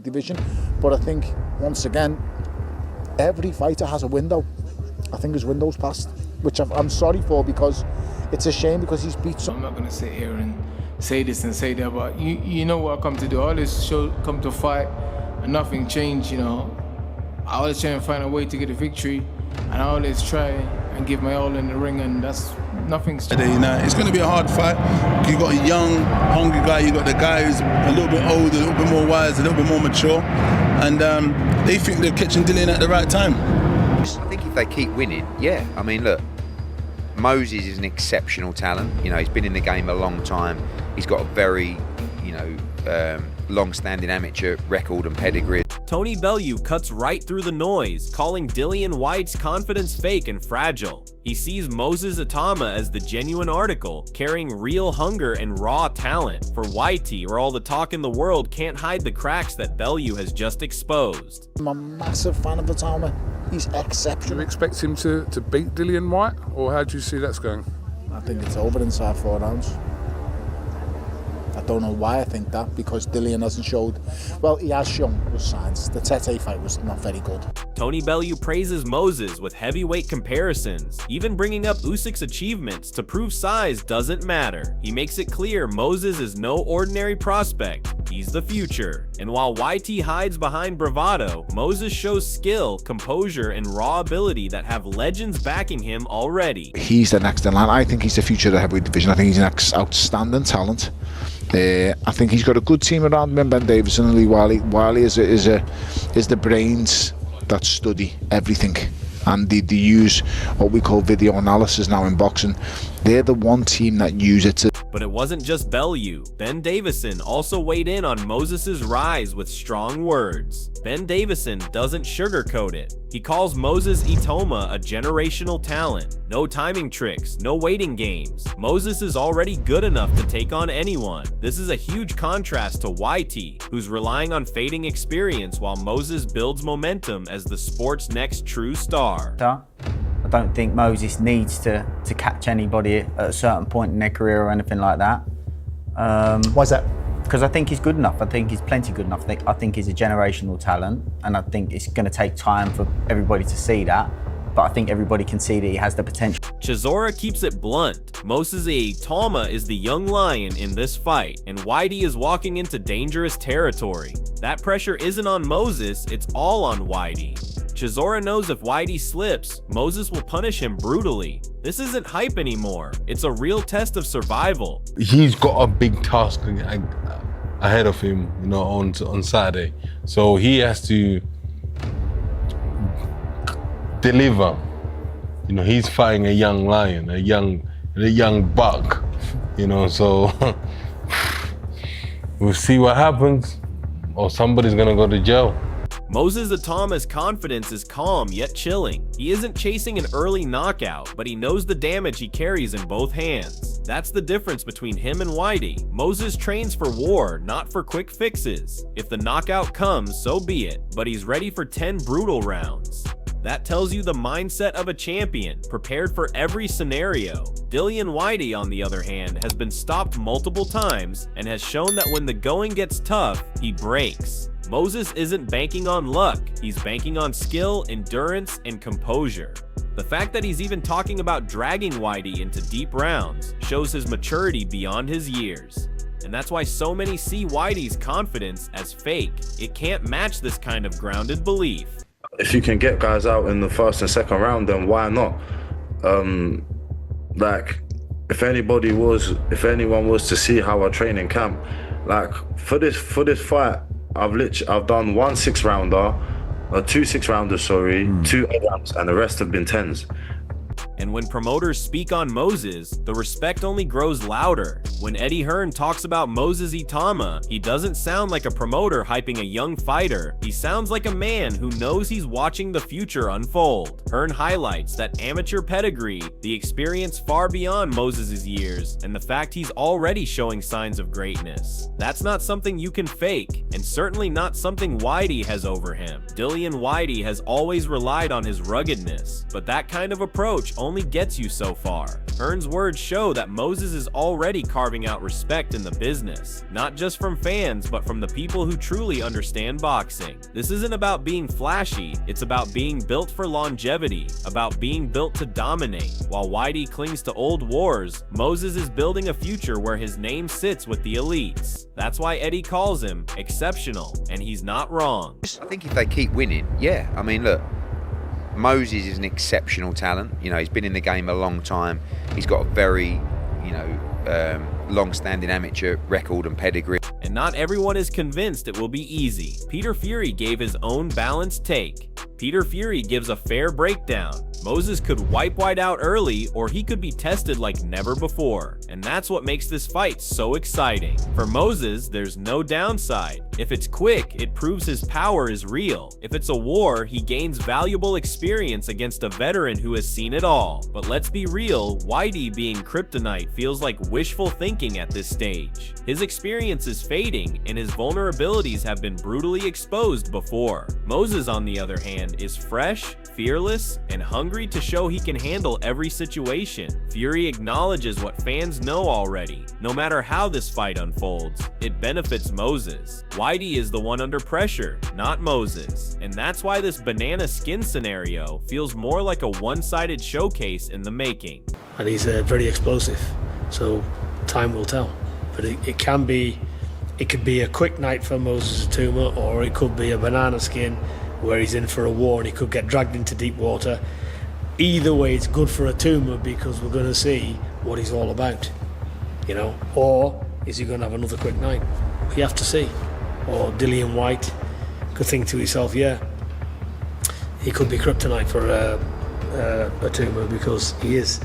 division. But I think, once again, every fighter has a window. I think his window's passed, which I'm sorry for, because it's a shame, because he's beat some. I'm not going to sit here and say this and say that, but you know what I come to do. I always come to fight and nothing changed, you know. I always try and find a way to get a victory, and I always try and give my all in the ring, and that's nothing's changed. You know, it's going to be a hard fight. You got a young, hungry guy. You got the guy who's a little bit older, a little bit more wise, a little bit more mature, and they think they're catching Dillian at the right time. I think if they keep winning, yeah. I mean, look, Moses is an exceptional talent. You know, he's been in the game a long time. He's got a very, you know, long-standing amateur record and pedigree. Tony Bellew cuts right through the noise, calling Dillian Whyte's confidence fake and fragile. He sees Moses Itauma as the genuine article, carrying real hunger and raw talent. For Whyte, or all the talk in the world can't hide the cracks that Bellew has just exposed. I'm a massive fan of Itauma. He's Do exceptional. you expect him to beat Dillian Whyte, or how do you see that's going? I think it's over inside 4 rounds. I don't know why I think that, because Dillian hasn't showed, well, he has shown those signs. The Tete fight was not very good. Tony Bellew praises Moses with heavyweight comparisons, even bringing up Usyk's achievements to prove size doesn't matter. He makes it clear Moses is no ordinary prospect, he's the future. And while Whyte hides behind bravado, Moses shows skill, composure, and raw ability that have legends backing him already. He's the next in line. I think he's the future of the heavyweight division. I think he's an outstanding talent. I think he's got a good team around him, Ben Davison and Lee Wiley. Wiley is the brains that study everything, and they use what we call video analysis now in boxing. They're the one team that use it to. But it wasn't just Bellew. Ben Davison also weighed in on Moses' rise with strong words. Ben Davison doesn't sugarcoat it. He calls Moses Itauma a generational talent. No timing tricks, no waiting games. Moses is already good enough to take on anyone. This is a huge contrast to Whyte, who's relying on fading experience while Moses builds momentum as the sport's next true star. I don't think Moses needs to catch anybody at a certain point in their career or anything like that. Why's that? Because I think he's good enough. I think he's plenty good enough. I think he's a generational talent, and I think it's going to take time for everybody to see that. But I think everybody can see that he has the potential. Chisora keeps it blunt. Moses Itauma is the young lion in this fight, and Whyte is walking into dangerous territory. That pressure isn't on Moses, it's all on Whyte. Chisora knows if Whyte slips, Moses will punish him brutally. This isn't hype anymore. It's a real test of survival. He's got a big task ahead of him, you know, on Saturday. So he has to deliver. You know, he's fighting a young lion, a young buck, you know, so we'll see what happens, or somebody's gonna go to jail. Moses Itauma's confidence is calm yet chilling. He isn't chasing an early knockout, but he knows the damage he carries in both hands. That's the difference between him and Whyte. Moses trains for war, not for quick fixes. If the knockout comes, so be it, but he's ready for 10 brutal rounds. That tells you the mindset of a champion, prepared for every scenario. Dillian Whyte, on the other hand, has been stopped multiple times and has shown that when the going gets tough, he breaks. Moses isn't banking on luck, he's banking on skill, endurance, and composure. The fact that he's even talking about dragging Whyte into deep rounds shows his maturity beyond his years. And that's why so many see Whyte's confidence as fake. It can't match this kind of grounded belief. If you can get guys out in the first and second round, then why not? Like, if anyone was to see how I train in camp, like for this fight, I've done 1 6-rounder, 2 6-rounders, sorry, 2 8-rounds, and the rest have been 10s. And when promoters speak on Moses, the respect only grows louder. When Eddie Hearn talks about Moses Itauma, he doesn't sound like a promoter hyping a young fighter. He sounds like a man who knows he's watching the future unfold. Hearn highlights that amateur pedigree, the experience far beyond Moses' years, and the fact he's already showing signs of greatness. That's not something you can fake, and certainly not something Whyte has over him. Dillian Whyte has always relied on his ruggedness, but that kind of approach only only gets you so far. Hearn's words show that Moses is already carving out respect in the business, not just from fans, but from the people who truly understand boxing. This isn't about being flashy, it's about being built for longevity, about being built to dominate. While Whitey clings to old wars, Moses is building a future where his name sits with the elites. That's why Eddie calls him exceptional, and he's not wrong. I think if they keep winning, yeah. I mean, look, Moses is an exceptional talent. You know, he's been in the game a long time. He's got a very, long-standing amateur record and pedigree. And not everyone is convinced it will be easy. Peter Fury gave his own balanced take. Peter Fury gives a fair breakdown. Moses could wipe White out early, or he could be tested like never before. And that's what makes this fight so exciting. For Moses, there's no downside. If it's quick, it proves his power is real. If it's a war, he gains valuable experience against a veteran who has seen it all. But let's be real, Whitey being kryptonite feels like wishful thinking at this stage. His experience is fading, and his vulnerabilities have been brutally exposed before. Moses, on the other hand, is fresh, fearless, and hungry to show he can handle every situation. Fury acknowledges what fans know already. No matter how this fight unfolds, it benefits Moses. Whitey is the one under pressure, not Moses. And that's why this banana skin scenario feels more like a one-sided showcase in the making. And he's very explosive, so time will tell. But it could be a quick night for Moses Itauma, or it could be a banana skin where he's in for a war and he could get dragged into deep water. Either way, it's good for Itauma because we're going to see what he's all about, or is he going to have another quick night? We have to see. Or Dillian Whyte could think to himself, yeah, he could be kryptonite for Itauma, because he is.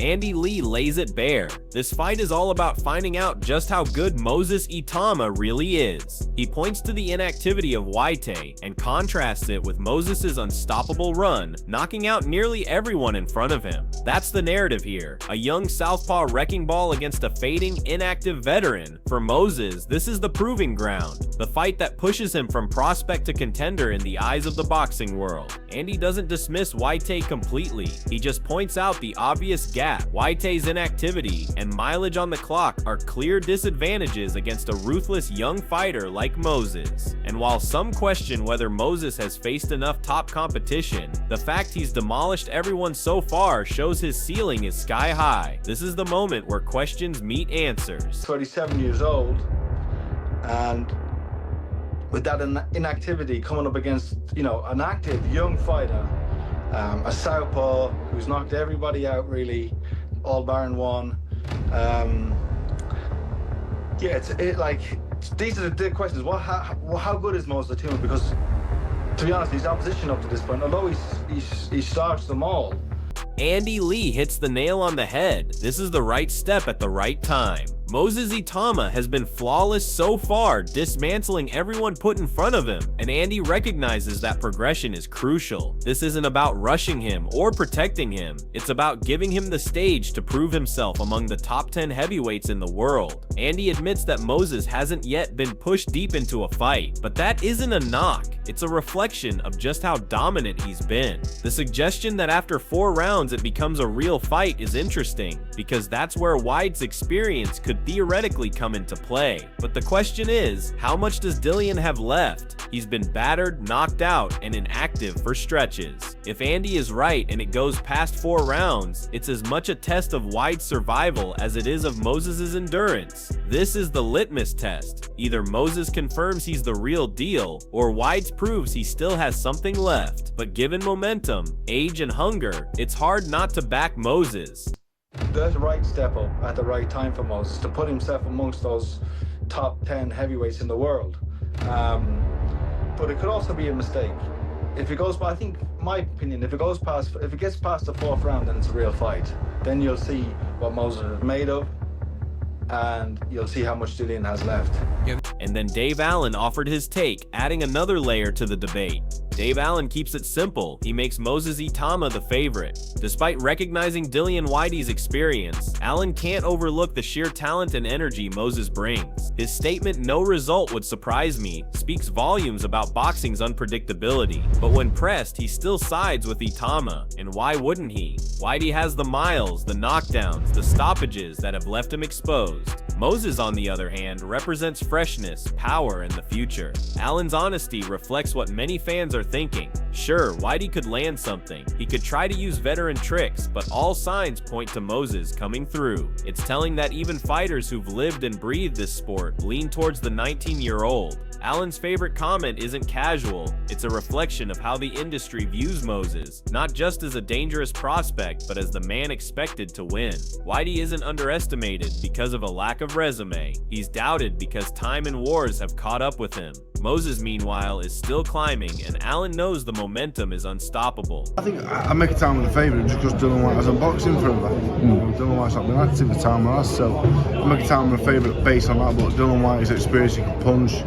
Andy Lee lays it bare. This fight is all about finding out just how good Moses Itauma really is. He points to the inactivity of Whyte and contrasts it with Moses' unstoppable run, knocking out nearly everyone in front of him. That's the narrative here. A young southpaw wrecking ball against a fading, inactive veteran. For Moses, this is the proving ground, the fight that pushes him from prospect to contender in the eyes of the boxing world. Andy doesn't dismiss Whyte completely. He just points out the obvious gap. Whyte's inactivity and mileage on the clock are clear disadvantages against a ruthless young fighter like Moses. And while some question whether Moses has faced enough top competition, the fact he's demolished everyone so far shows his ceiling is sky high. This is the moment where questions meet answers. 27 years old, and with that inactivity coming up against, an active young fighter, a southpaw who's knocked everybody out really, all barring one. These are the questions. How good is Moses Itauma? Because, to be honest, his opposition up to this point, although he's starched them all. Andy Lee hits the nail on the head. This is the right step at the right time. Moses Itauma has been flawless so far, dismantling everyone put in front of him, and Andy recognizes that progression is crucial. This isn't about rushing him or protecting him, it's about giving him the stage to prove himself among the top 10 heavyweights in the world. Andy admits that Moses hasn't yet been pushed deep into a fight, but that isn't a knock, it's a reflection of just how dominant he's been. The suggestion that after 4 rounds it becomes a real fight is interesting, because that's where Whyte's experience could theoretically come into play. But the question is, how much does Dillian have left? He's been battered, knocked out, and inactive for stretches. If Andy is right and it goes past 4 rounds, it's as much a test of Whyte's survival as it is of Moses' endurance. This is the litmus test. Either Moses confirms he's the real deal, or Whyte proves he still has something left. But given momentum, age, and hunger, it's hard not to back Moses. The right step up at the right time for Moses to put himself amongst those top 10 heavyweights in the world. But it could also be a mistake. If it goes, I think, my opinion, if it gets past the 4th round, then it's a real fight. Then you'll see what Moses is made of. and you'll see how much Dillian has left. And then Dave Allen offered his take, adding another layer to the debate. Dave Allen keeps it simple. He makes Moses Itauma the favorite. Despite recognizing Dillian Whyte's experience, Allen can't overlook the sheer talent and energy Moses brings. His statement, "No result would surprise me," speaks volumes about boxing's unpredictability. But when pressed, he still sides with Itauma. And why wouldn't he? Whyte has the miles, the knockdowns, the stoppages that have left him exposed. Moses, on the other hand, represents freshness, power, and the future. Allen's honesty reflects what many fans are thinking. Sure, Whyte could land something. He could try to use veteran tricks, but all signs point to Moses coming through. It's telling that even fighters who've lived and breathed this sport lean towards the 19-year-old. Allen's favorite comment isn't casual, it's a reflection of how the industry views Moses, not just as a dangerous prospect, but as the man expected to win. Whyte isn't underestimated because of a lack of resume. He's doubted because time and wars have caught up with him. Moses, meanwhile, is still climbing, and Allen knows the momentum is unstoppable. I think I make Itauma the favourite just because Dillian Whyte hasn't boxed him forever. Dillian Whyte's not been active, Itauma has, so I make Itauma the favourite based on that, but Dillian Whyte is experienced, he can punch.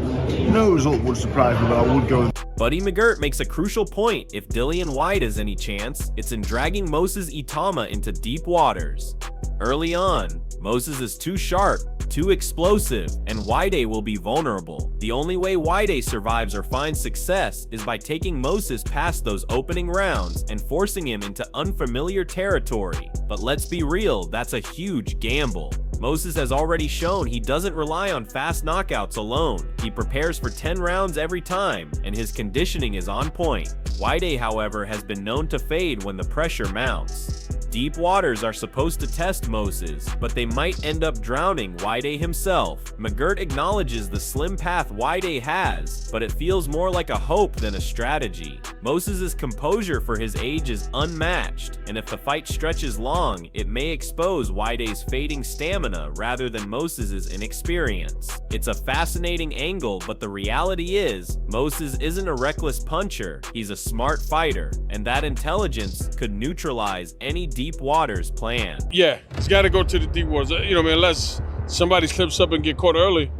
No result would surprise me, but I would go. Buddy McGirt makes a crucial point. If Dillian Whyte has any chance, it's in dragging Moses Itauma into deep waters. Early on, Moses is too sharp, too explosive, and Whyte will be vulnerable. The only way Whyte survives or finds success is by taking Moses past those opening rounds and forcing him into unfamiliar territory. But let's be real, that's a huge gamble. Moses has already shown he doesn't rely on fast knockouts alone. He prepares for 10 rounds every time, and his conditioning is on point. Whyte, however, has been known to fade when the pressure mounts. Deep waters are supposed to test Moses, but they might end up drowning Whyte himself. McGirt acknowledges the slim path Whyte has, but it feels more like a hope than a strategy. Moses' composure for his age is unmatched, and if the fight stretches long, it may expose Whyte's fading stamina rather than Moses' inexperience. It's a fascinating angle, but the reality is, Moses isn't a reckless puncher, he's a smart fighter, and that intelligence could neutralize any deep waters plan. Yeah, it's got to go to the deep waters. Unless somebody slips up and get caught early.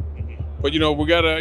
But we gotta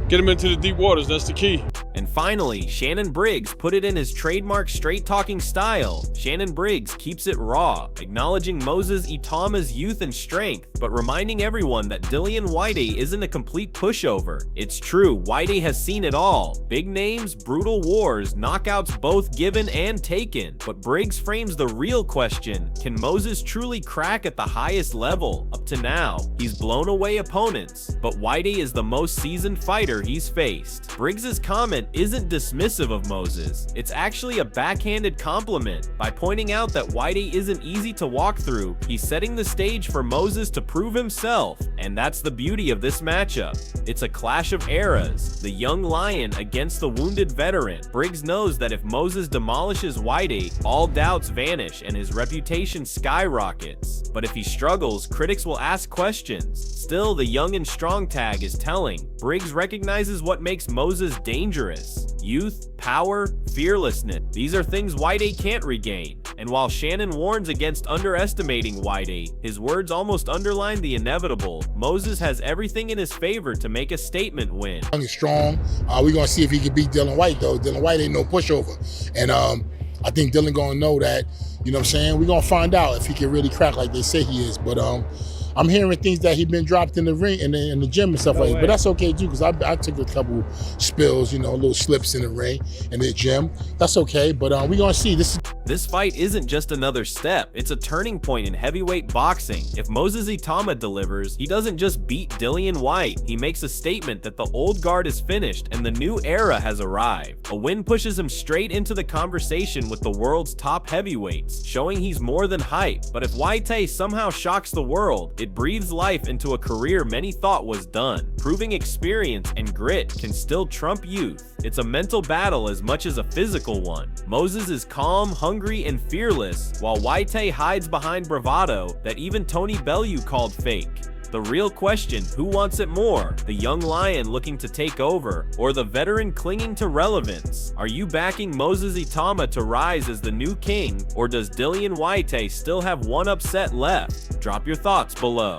get him into the deep waters. That's the key. And finally, Shannon Briggs put it in his trademark straight-talking style. Shannon Briggs keeps it raw, acknowledging Moses Itauma's youth and strength, but reminding everyone that Dillian Whyte isn't a complete pushover. It's true, Whyte has seen it all. Big names, brutal wars, knockouts both given and taken. But Briggs frames the real question, can Moses truly crack at the highest level? Up to now, he's blown away opponents, but Whyte is the most seasoned fighter he's faced. Briggs's comment isn't dismissive of Moses, it's actually a backhanded compliment. By pointing out that Whyte isn't easy to walk through, he's setting the stage for Moses to prove himself, and that's the beauty of this matchup. It's a clash of eras, the young lion against the wounded veteran. Briggs knows that if Moses demolishes Whyte, all doubts vanish and his reputation skyrockets. But if he struggles, critics will ask questions. Still, the young and strong tag is telling. Briggs recognizes what makes Moses dangerous. Youth, power, fearlessness. These are things Whyte can't regain. And while Shannon warns against underestimating Whyte, his words almost underline the inevitable. Moses has everything in his favor to make a statement win. Young and strong. We're going to see if he can beat Dillian Whyte, though. Dillian Whyte ain't no pushover. And I think Dillian going to know that, you know what I'm saying? We're going to find out if he can really crack like they say he is. But I'm hearing things that he's been dropped in the ring, in the gym and stuff like that. But that's okay too, because I took a couple spills, little slips in the ring, in the gym. That's okay, but we're gonna see. This fight isn't just another step, it's a turning point in heavyweight boxing. If Moses Itauma delivers, he doesn't just beat Dillian Whyte, he makes a statement that the old guard is finished and the new era has arrived. A win pushes him straight into the conversation with the world's top heavyweights, showing he's more than hype. But if Whyte somehow shocks the world, it breathes life into a career many thought was done, proving experience and grit can still trump youth. It's a mental battle as much as a physical one. Moses is calm, hungry, and fearless, while Whyte hides behind bravado that even Tony Bellew called fake. The real question, who wants it more? The young lion looking to take over, or the veteran clinging to relevance? Are you backing Moses Itauma to rise as the new king, or does Dillian Whyte still have one upset left? Drop your thoughts below.